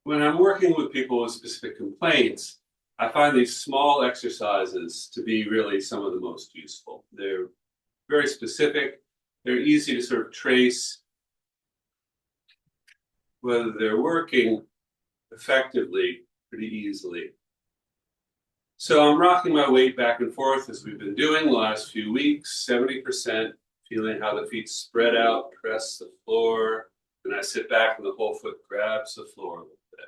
When I'm working with people with specific complaints, I find these small exercises to be really some of the most useful. They're very specific. They're easy to sort of trace whether they're working effectively pretty easily. So I'm rocking my weight back and forth as we've been doing the last few weeks, 70%, feeling how the feet spread out, press the floor. Then I sit back and the whole foot grabs the floor a little bit.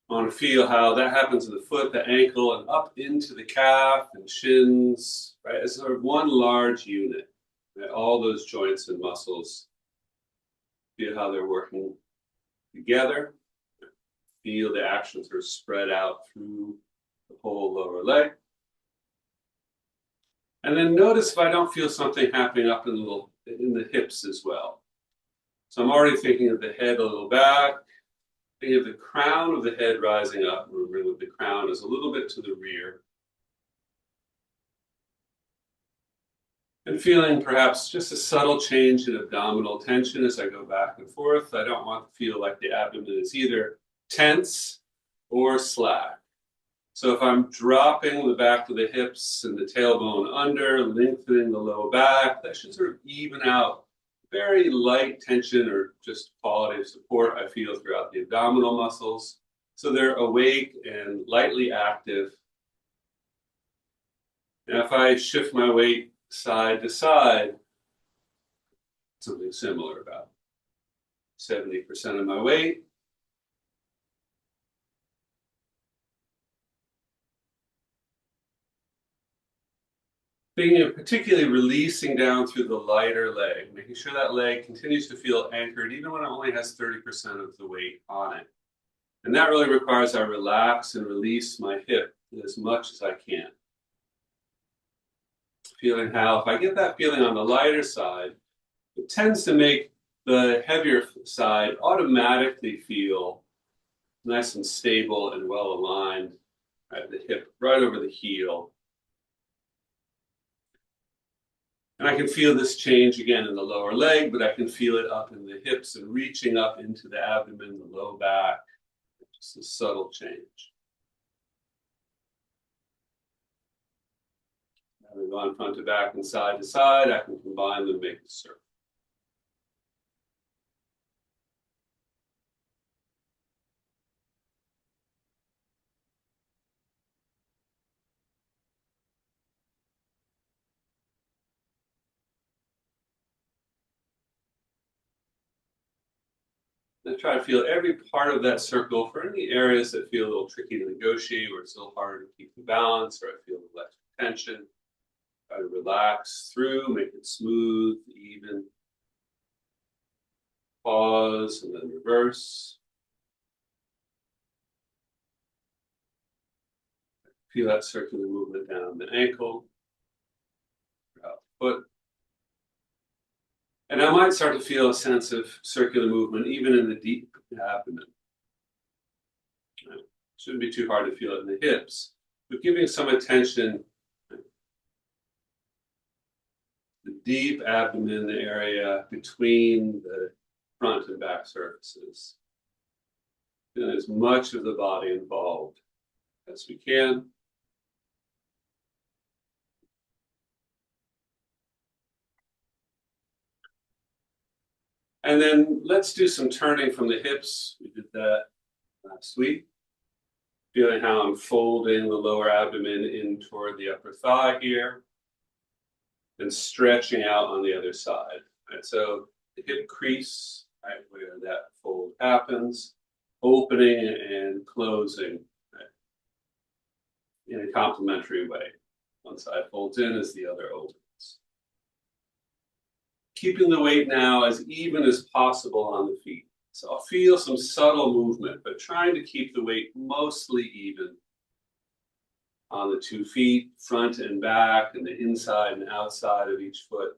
I want to feel how that happens in the foot, the ankle, and up into the calf and shins, right? As sort of one large unit. Right? All those joints and muscles, feel how they're working together. Feel the action sort of spread out through the whole lower leg. And then notice if I don't feel something happening up in the hips as well. So I'm already thinking of the head a little back, thinking of the crown of the head rising up, remembering that the crown is a little bit to the rear. And feeling perhaps just a subtle change in abdominal tension as I go back and forth. I don't want to feel like the abdomen is either tense or slack. So if I'm dropping the back of the hips and the tailbone under, lengthening the low back, that should sort of even out very light tension or just quality of support I feel throughout the abdominal muscles. So they're awake and lightly active. And if I shift my weight side to side, something similar, about 70% of my weight. Thinking of particularly releasing down through the lighter leg, making sure that leg continues to feel anchored even when it only has 30% of the weight on it. And that really requires I relax and release my hip as much as I can. Feeling how, if I get that feeling on the lighter side, it tends to make the heavier side automatically feel nice and stable and well aligned. Right, the hip right over the heel. And I can feel this change again in the lower leg, but I can feel it up in the hips and reaching up into the abdomen, the low back. Just a subtle change. Having gone front to back and side to side, I can combine them and make a circle. And try to feel every part of that circle for any areas that feel a little tricky to negotiate, or it's a little harder to keep the balance, or I feel less tension. Try to relax through, make it smooth, even. Pause and then reverse. Feel that circular movement down the ankle, throughout the foot. And I might start to feel a sense of circular movement even in the deep abdomen. Shouldn't be too hard to feel it in the hips, but giving some attention to the deep abdomen area between the front and back surfaces. Feeling as much of the body involved as we can. And then let's do some turning from the hips. We did that last week. Feeling how I'm folding the lower abdomen in toward the upper thigh here. And stretching out on the other side. Right? So the hip crease, right, where that fold happens, opening and closing, right, in a complementary way. One side folds in as the other opens. Keeping the weight now as even as possible on the feet. So I'll feel some subtle movement, but trying to keep the weight mostly even on the 2 feet, front and back, and the inside and outside of each foot.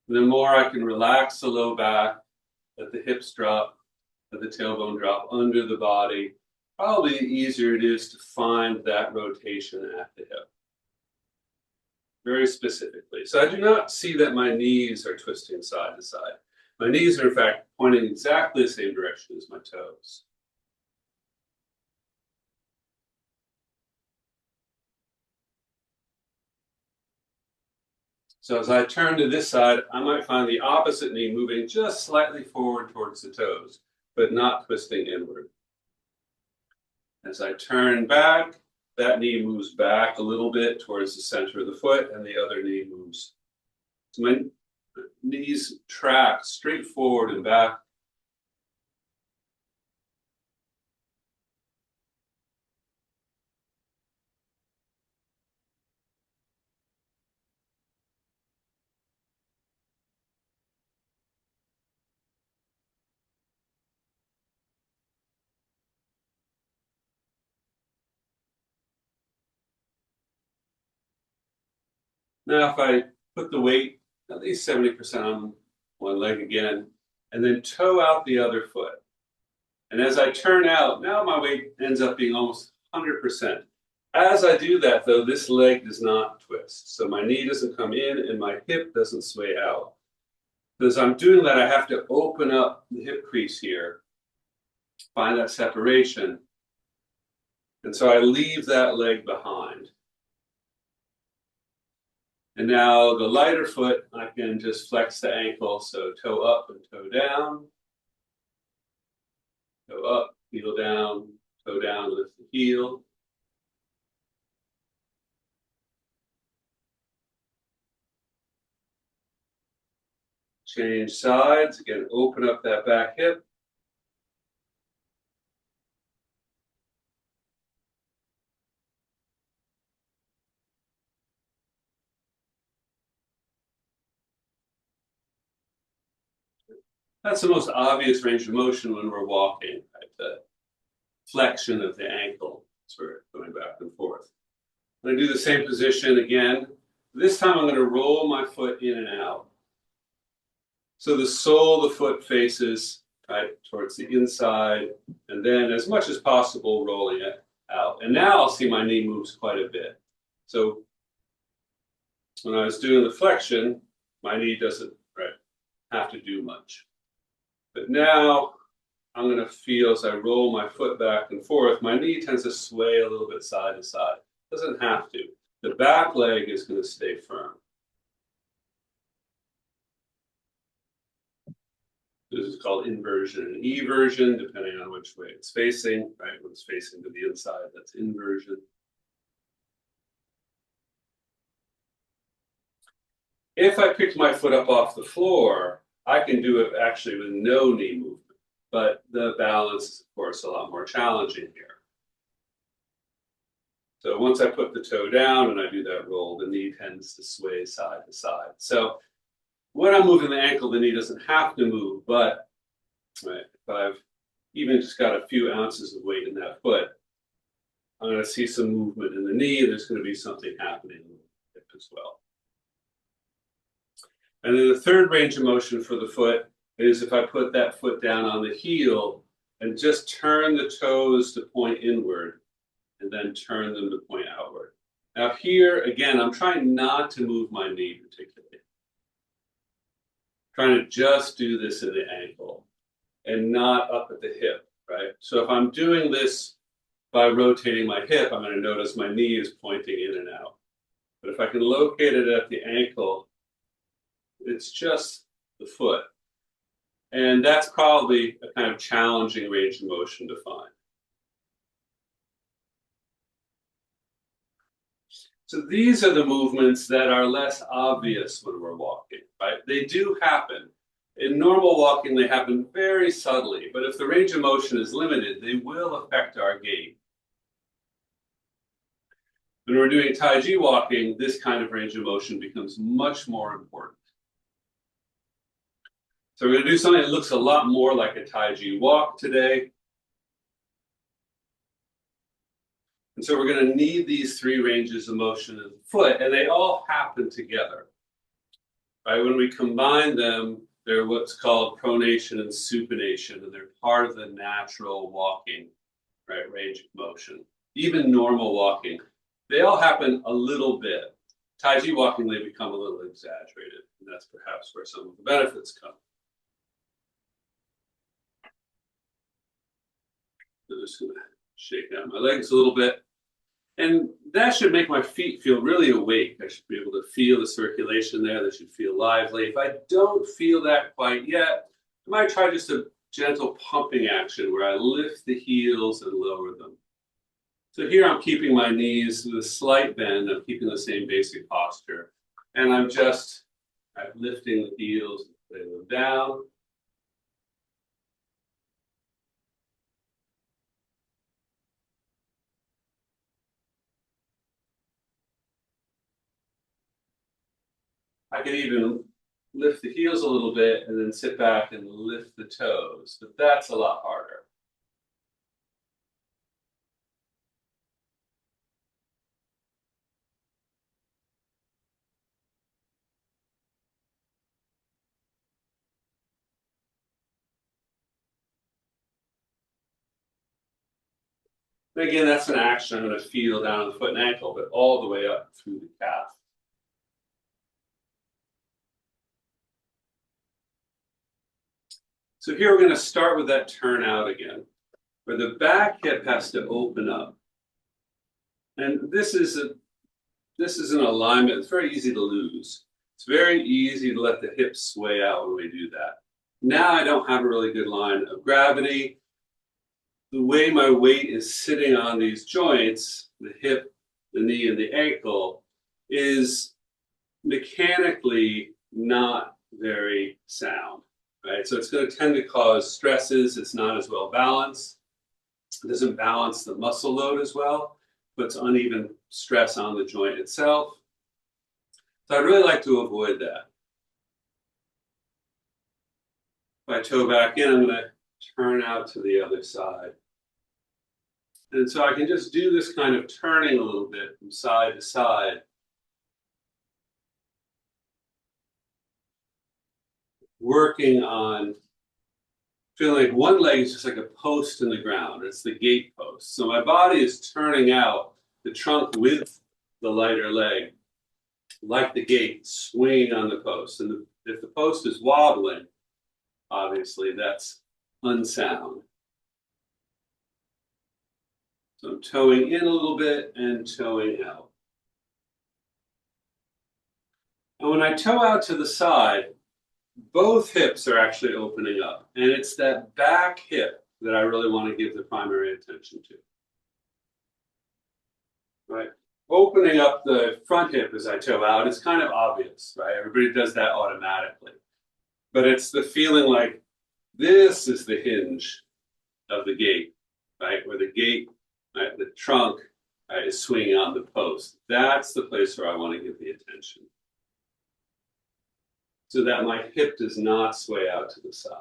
And the more I can relax the low back, let the hips drop, let the tailbone drop under the body, probably the easier it is to find that rotation at the hip. very specifically. So I do not see that my knees are twisting side to side. My knees are, in fact, pointing exactly the same direction as my toes. So as I turn to this side, I might find the opposite knee moving just slightly forward towards the toes, but not twisting inward. As I turn back, that knee moves back a little bit towards the center of the foot, and the other knee moves. So my knees track straight forward and back. Now, if I put the weight at least 70% on one leg again, and then toe out the other foot. And as I turn out, now my weight ends up being almost 100%. As I do that, though, this leg does not twist. So my knee doesn't come in and my hip doesn't sway out. As I'm doing that, I have to open up the hip crease here, find that separation. And so I leave that leg behind. And now the lighter foot, I can just flex the ankle. So toe up and toe down. Toe up, heel down, toe down, lift the heel. Change sides. Again, open up that back hip. That's the most obvious range of motion when we're walking, right? The flexion of the ankle. So we're going back and forth. I'm going to do the same position again. This time I'm going to roll my foot in and out. So the sole of the foot faces right towards the inside, and then as much as possible rolling it out. And now I'll see my knee moves quite a bit. So when I was doing the flexion, my knee doesn't have to do much. But now I'm going to feel as I roll my foot back and forth, my knee tends to sway a little bit side to side. It doesn't have to. The back leg is going to stay firm. This is called inversion and eversion, depending on which way it's facing. Right, when it's facing to the inside, that's inversion. If I picked my foot up off the floor, I can do it actually with no knee movement. But the balance is, of course, a lot more challenging here. So once I put the toe down and I do that roll, the knee tends to sway side to side. So when I'm moving the ankle, the knee doesn't have to move, but if I've even just got a few ounces of weight in that foot, I'm going to see some movement in the knee. There's going to be something happening in the hip as well. And then the third range of motion for the foot is if I put that foot down on the heel and just turn the toes to point inward and then turn them to point outward. Now here, again, I'm trying not to move my knee particularly. Trying to just do this in the ankle and not up at the hip, right? So if I'm doing this by rotating my hip, I'm going to notice my knee is pointing in and out. But if I can locate it at the ankle, it's just the foot. And that's probably a kind of challenging range of motion to find. So these are the movements that are less obvious when we're walking, right? They do happen. In normal walking, they happen very subtly, but if the range of motion is limited, they will affect our gait. When we're doing Tai Chi walking, this kind of range of motion becomes much more important. So we're going to do something that looks a lot more like a Tai Chi walk today. And so we're going to need these three ranges of motion of the foot, and they all happen together. Right? When we combine them, they're what's called pronation and supination, and they're part of the natural walking, right, range of motion. Even normal walking, they all happen a little bit Tai Chi Walking may become a little exaggerated, and that's perhaps where some of the benefits come. I'm just going to shake out my legs a little bit. And that should make my feet feel really awake. I should be able to feel the circulation there. They should feel lively. If I don't feel that quite yet, I might try just a gentle pumping action where I lift the heels and lower them. So here I'm keeping my knees with a slight bend. I'm keeping the same basic posture. And I'm just lifting the heels and putting them down. I can even lift the heels a little bit and then sit back and lift the toes, but that's a lot harder. And again, that's an action I'm going to feel down the foot and ankle, but all the way up through the calf. So here we're going to start with that turn out again, where the back hip has to open up. And this is an alignment. It's very easy to lose. It's very easy to let the hips sway out when we do that. Now I don't have a really good line of gravity. The way my weight is sitting on these joints, the hip, the knee, and the ankle, is mechanically not very sound, right? So it's going to tend to cause stresses. It's not as well balanced. It doesn't balance the muscle load as well, puts uneven stress on the joint itself. So I'd really like to avoid that. If I toe back in, I'm going to turn out to the other side. And so I can just do this kind of turning a little bit from side to side. Working on feeling like one leg is just like a post in the ground. It's the gate post. So my body is turning out the trunk with the lighter leg, like the gate, swinging on the post. And if the post is wobbling, obviously that's unsound. So I'm toeing in a little bit and toeing out. And when I toe out to the side, both hips are actually opening up. And it's that back hip that I really want to give the primary attention to. Right? Opening up the front hip as I toe out is kind of obvious, right? Everybody does that automatically. But it's the feeling like this is the hinge of the gate, right? Where the gate, right, the trunk, right, is swinging on the post. That's the place where I want to give the attention. So that my hip does not sway out to the side.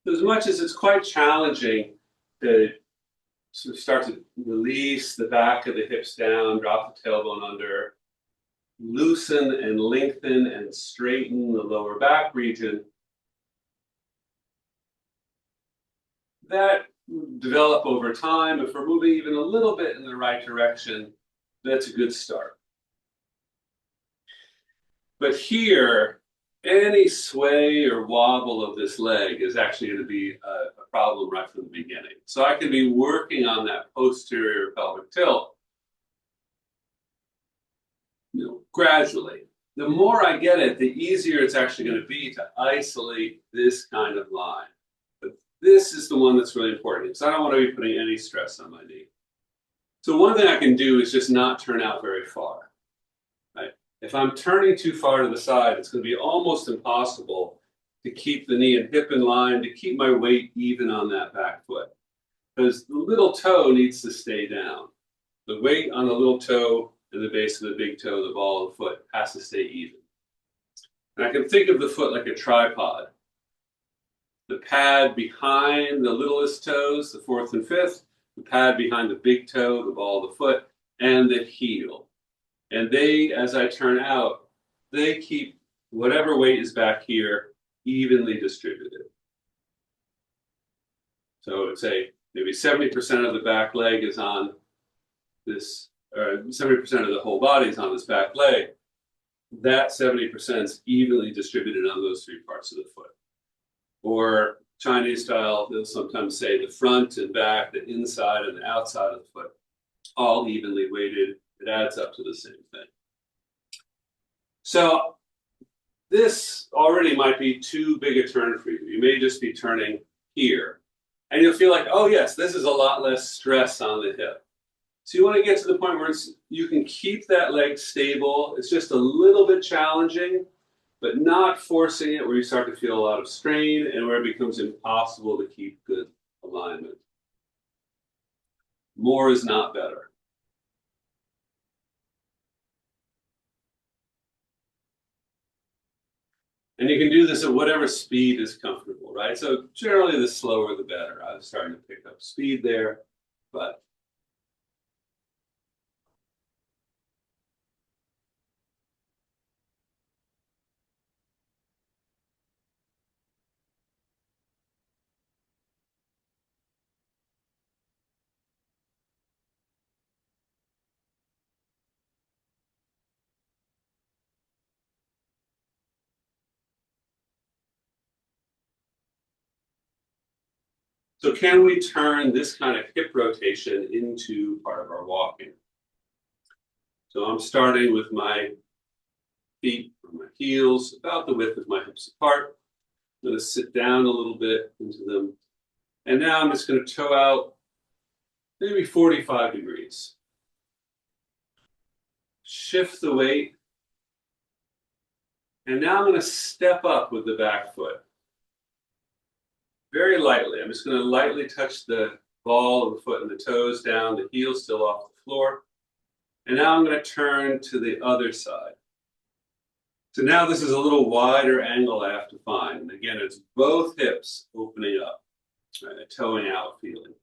As much as it's quite challenging to sort of start to release the back of the hips down, drop the tailbone under, loosen and lengthen and straighten the lower back region, that develop over time. If we're moving even a little bit in the right direction, that's a good start. But here, any sway or wobble of this leg is actually going to be a problem right from the beginning. So I can be working on that posterior pelvic tilt, gradually. The more I get it, the easier it's actually going to be to isolate this kind of line. But this is the one that's really important because I don't want to be putting any stress on my knee. So one thing I can do is just not turn out very far. Right? If I'm turning too far to the side, it's going to be almost impossible to keep the knee and hip in line, to keep my weight even on that back foot. Because the little toe needs to stay down. The weight on the little toe and the base of the big toe, the ball of the foot, has to stay even. And I can think of the foot like a tripod. The pad behind the littlest toes, the fourth and fifth, the pad behind the big toe, the ball of the foot, and the heel. And they, as I turn out, they keep whatever weight is back here evenly distributed. So say maybe 70% of the back leg is on this, or 70% of the whole body is on this back leg. That 70% is evenly distributed on those three parts of the foot. Or Chinese style, they'll sometimes say the front and back, the inside and the outside of the foot, all evenly weighted. It adds up to the same thing. So this already might be too big a turn for you. You may just be turning here. And you'll feel like, oh yes, this is a lot less stress on the hip. So you want to get to the point where you can keep that leg stable. It's just a little bit challenging, but not forcing it where you start to feel a lot of strain and where it becomes impossible to keep good alignment. More is not better. And you can do this at whatever speed is comfortable, right? So generally the slower the better. I was starting to pick up speed there, but so can we turn this kind of hip rotation into part of our walking? So I'm starting with my feet or my heels about the width of my hips apart. I'm going to sit down a little bit into them. And now I'm just going to toe out maybe 45 degrees. Shift the weight. And now I'm going to step up with the back foot. Very lightly. I'm just going to lightly touch the ball of the foot and the toes down, the heels still off the floor. And now I'm going to turn to the other side. So now this is a little wider angle I have to find. And again, it's both hips opening up, right, a toeing out feeling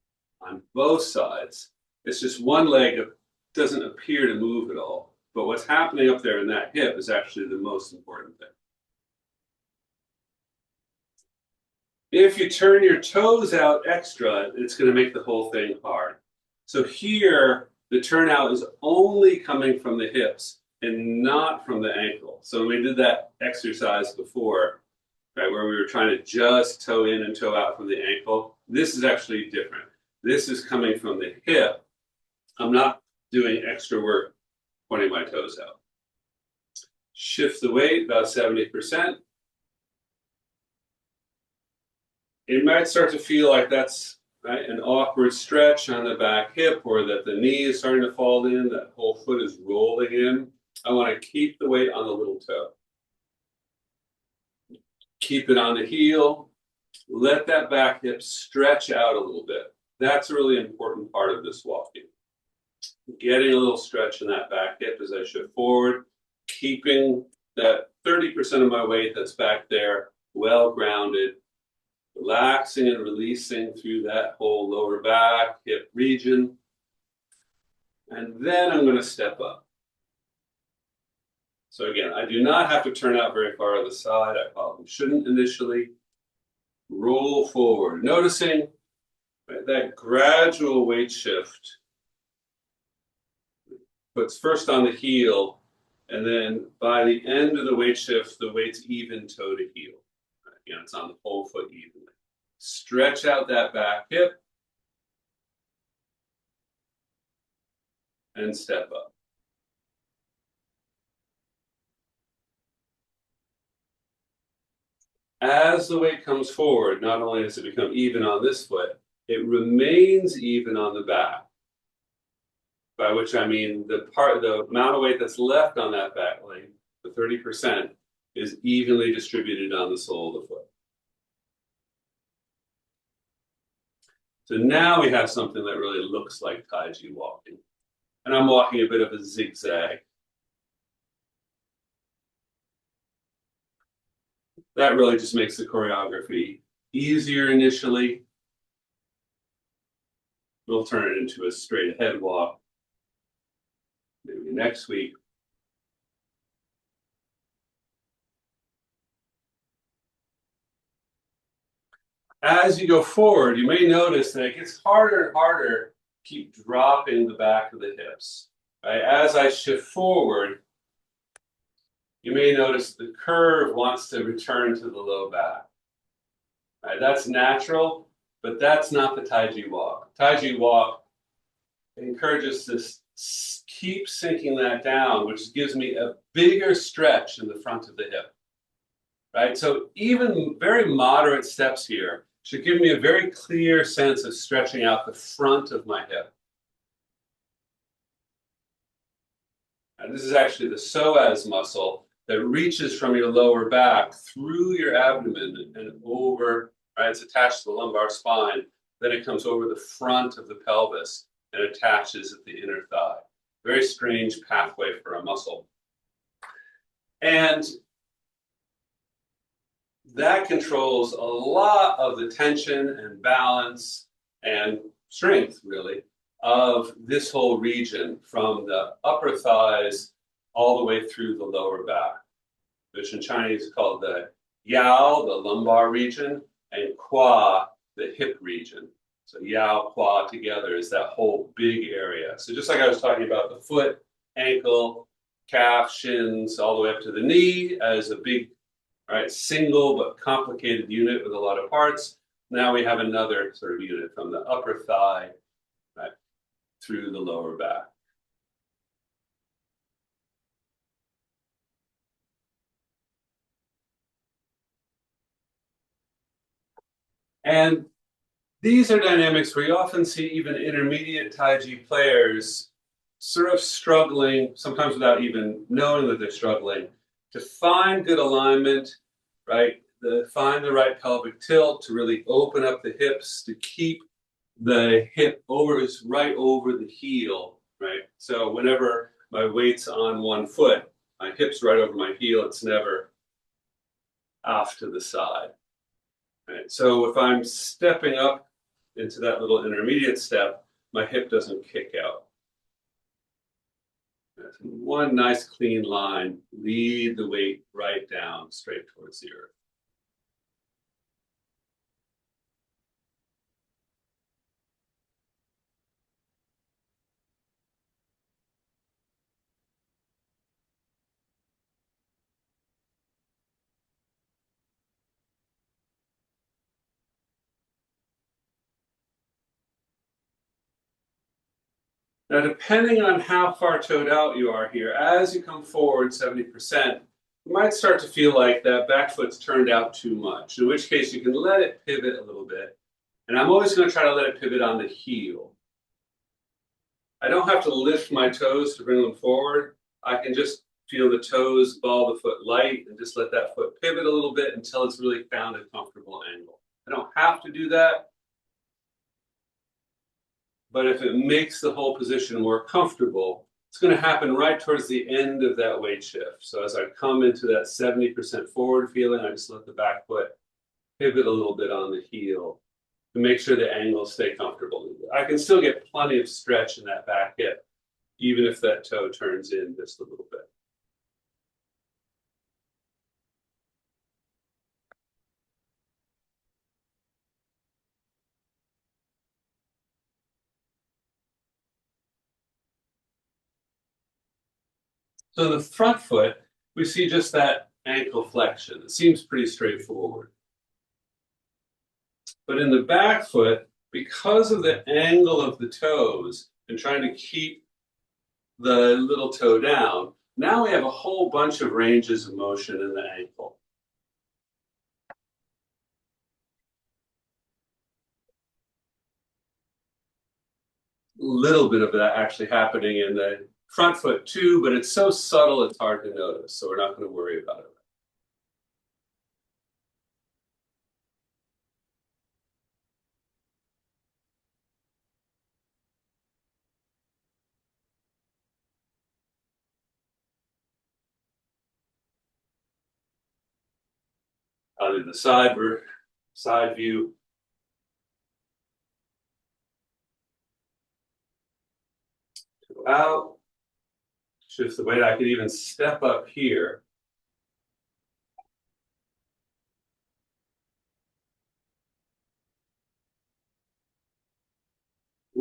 on both sides. It's just one leg that doesn't appear to move at all. But what's happening up there in that hip is actually the most important thing. If you turn your toes out extra, it's going to make the whole thing hard. So here, the turnout is only coming from the hips and not from the ankle. So when we did that exercise before, right, where we were trying to just toe in and toe out from the ankle, this is actually different. This is coming from the hip. I'm not doing extra work pointing my toes out. Shift the weight about 70%. It might start to feel like that's right, an awkward stretch on the back hip, or that the knee is starting to fall in, that whole foot is rolling in. I want to keep the weight on the little toe. Keep it on the heel. Let that back hip stretch out a little bit. That's a really important part of this walking. Getting a little stretch in that back hip as I shift forward, keeping that 30% of my weight that's back there well grounded, relaxing and releasing through that whole lower back, hip region. And then I'm going to step up. So again, I do not have to turn out very far to the side. I probably shouldn't initially. Roll forward, noticing right, that gradual weight shift. Puts first on the heel, and then by the end of the weight shift, the weight's even toe to heel. Again, it's on the whole foot evenly. Stretch out that back hip and step up. As the weight comes forward, not only does it become even on this foot, it remains even on the back. By which I mean the amount of weight that's left on that back leg, the 30%, is evenly distributed on the sole of the foot. So now we have something that really looks like Tai Chi walking. And I'm walking a bit of a zigzag. That really just makes the choreography easier initially. We'll turn it into a straight ahead walk maybe next week. as you go forward, you may notice that it gets harder and harder to keep dropping the back of the hips. Right? As I shift forward, you may notice the curve wants to return to the low back. Right? That's natural, but that's not the Tai Chi walk. Tai Chi walk encourages to keep sinking that down, which gives me a bigger stretch in the front of the hip. Right? So even very moderate steps here should give me a very clear sense of stretching out the front of my hip. And this is actually the psoas muscle that reaches from your lower back through your abdomen and over, right? It's attached to the lumbar spine. Then it comes over the front of the pelvis and attaches at the inner thigh. Very strange pathway for a muscle. And that controls a lot of the tension and balance and strength, really, of this whole region from the upper thighs all the way through the lower back, which in Chinese is called the yao, the lumbar region, and qua, the hip region. So yao, qua together is that whole big area. So just like I was talking about the foot, ankle, calf, shins, all the way up to the knee as a big, right, single but complicated unit with a lot of parts. Now we have another sort of unit from the upper thigh, right, through the lower back. And these are dynamics where you often see even intermediate Tai Chi players sort of struggling, sometimes without even knowing that they're struggling, to find good alignment, right? Find the right pelvic tilt to really open up the hips, to keep the hip right over the heel, right? So whenever my weight's on one foot, my hip's right over my heel, it's never off to the side. Right? So if I'm stepping up into that little intermediate step, my hip doesn't kick out. One nice clean line, lead the weight right down straight towards the earth. Now, depending on how far toed out you are here, as you come forward 70%, you might start to feel like that back foot's turned out too much, in which case you can let it pivot a little bit. And I'm always going to try to let it pivot on the heel. I don't have to lift my toes to bring them forward. I can just feel the toes ball the foot light and just let that foot pivot a little bit until it's really found a comfortable angle. I don't have to do that. But if it makes the whole position more comfortable, it's going to happen right towards the end of that weight shift. So as I come into that 70% forward feeling, I just let the back foot pivot a little bit on the heel to make sure the angles stay comfortable. I can still get plenty of stretch in that back hip, even if that toe turns in just a little bit. So the front foot, we see just that ankle flexion. It seems pretty straightforward. But in the back foot, because of the angle of the toes and trying to keep the little toe down, now we have a whole bunch of ranges of motion in the ankle. Little bit of that actually happening in the front foot too, but it's so subtle it's hard to notice, so we're not going to worry about it. I'll do the side view. Go out, shift the weight. I could even step up here.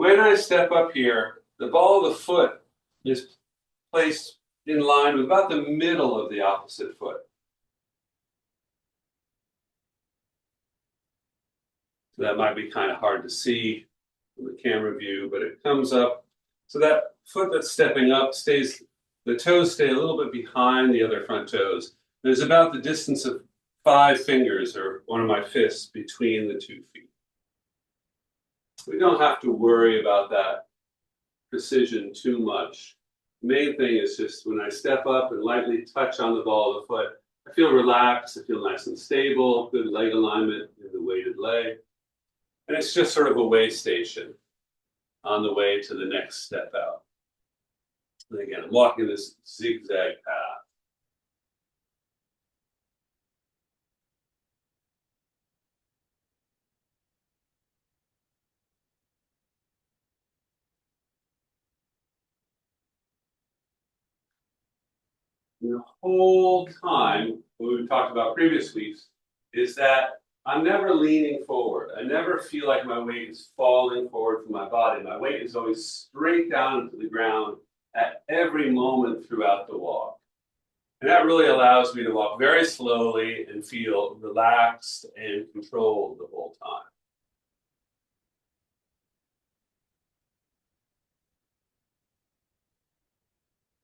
when I step up here, the ball of the foot is placed in line with about the middle of the opposite foot. So that might be kind of hard to see from the camera view, but it comes up. So that foot that's stepping up stays, the toes stay a little bit behind the other front toes. There's about the distance of 5 fingers or one of my fists between the 2 feet. We don't have to worry about that precision too much. The main thing is just when I step up and lightly touch on the ball of the foot, I feel relaxed, I feel nice and stable, good leg alignment in the weighted leg. And it's just sort of a way station on the way to the next step out. And again, I'm walking this zigzag path. The whole time, what we've talked about previous weeks, is that I'm never leaning forward. I never feel like my weight is falling forward from my body. My weight is always straight down into the ground at every moment throughout the walk. And that really allows me to walk very slowly and feel relaxed and controlled the whole time.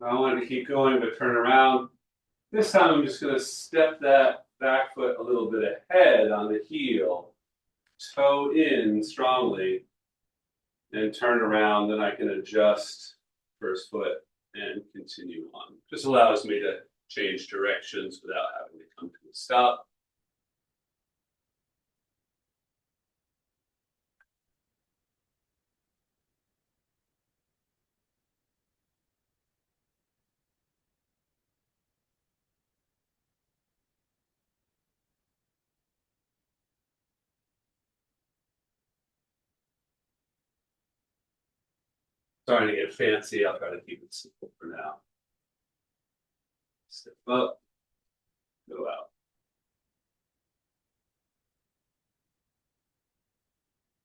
I wanted to keep going, but turn around. This time I'm just going to step that back foot a little bit ahead on the heel, toe in strongly, and turn around. Then I can adjust first foot and continue on. Just allows me to change directions without having to come to a stop. Starting to get fancy. I'll try to keep it simple for now. Step up, go out.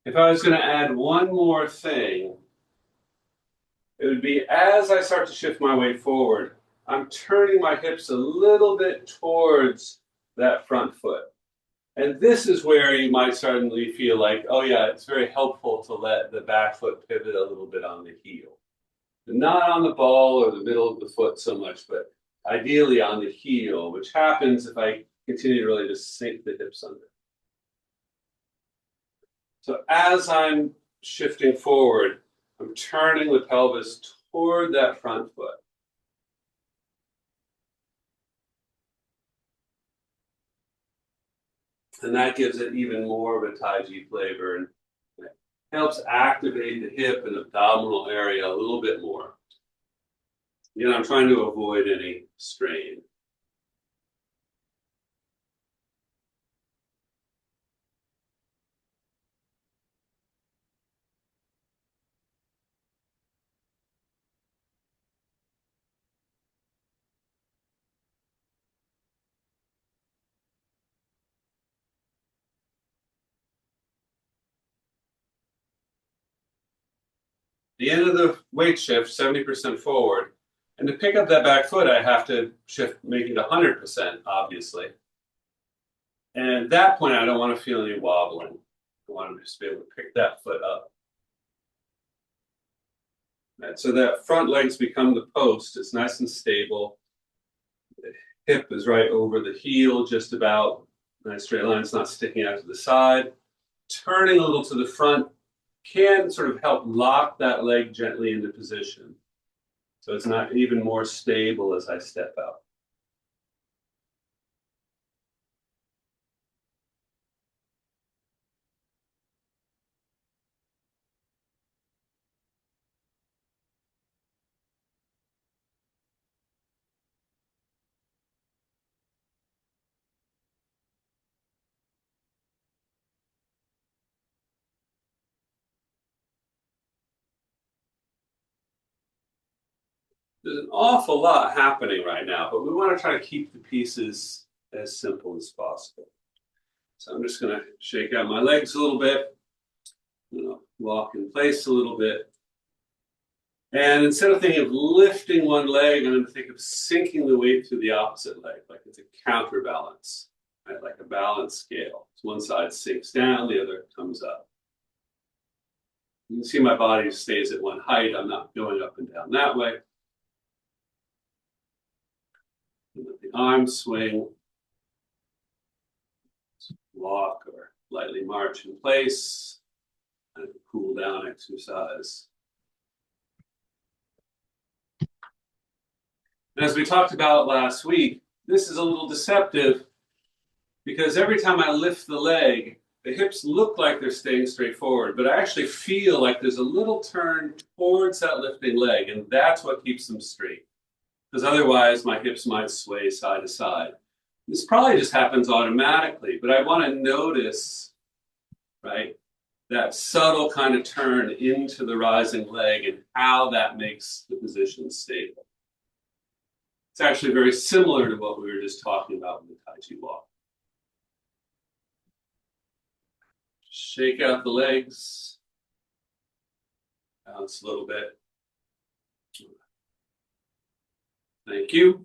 If I was going to add one more thing, it would be as I start to shift my weight forward, I'm turning my hips a little bit towards that front foot. And this is where you might suddenly feel like, oh yeah, it's very helpful to let the back foot pivot a little bit on the heel. Not on the ball or the middle of the foot so much, but ideally on the heel, which happens if I continue to really just sink the hips under. So as I'm shifting forward, I'm turning the pelvis toward that front foot. And that gives it even more of a Tai Chi flavor and helps activate the hip and abdominal area a little bit more. Again, I'm trying to avoid any strain. The end of the weight shift, 70% forward. And to pick up that back foot, I have to shift, make it 100%, obviously. And at that point, I don't want to feel any wobbling. I want to just be able to pick that foot up. Right, so that front legs become the post. It's nice and stable. The hip is right over the heel, just about. Nice straight line. It's not sticking out to the side. Turning a little to the front can sort of help lock that leg gently into position. So it's not even more stable as I step out. There's an awful lot happening right now, but we want to try to keep the pieces as simple as possible. So I'm just going to shake out my legs a little bit. walk in place a little bit. And instead of thinking of lifting one leg, I'm going to think of sinking the weight through the opposite leg, like it's a counterbalance, right? Like a balance scale. So one side sinks down, the other comes up. You can see my body stays at one height. I'm not going up and down that way. And let the arms swing, walk or lightly march in place, kind of a cool down exercise. And as we talked about last week, this is a little deceptive because every time I lift the leg, the hips look like they're staying straight forward, but I actually feel like there's a little turn towards that lifting leg, and that's what keeps them straight. Because otherwise, my hips might sway side to side. This probably just happens automatically, but I want to notice, right, that subtle kind of turn into the rising leg and how that makes the position stable. It's actually very similar to what we were just talking about in the Tai Chi Walk. Shake out the legs, bounce a little bit. Thank you.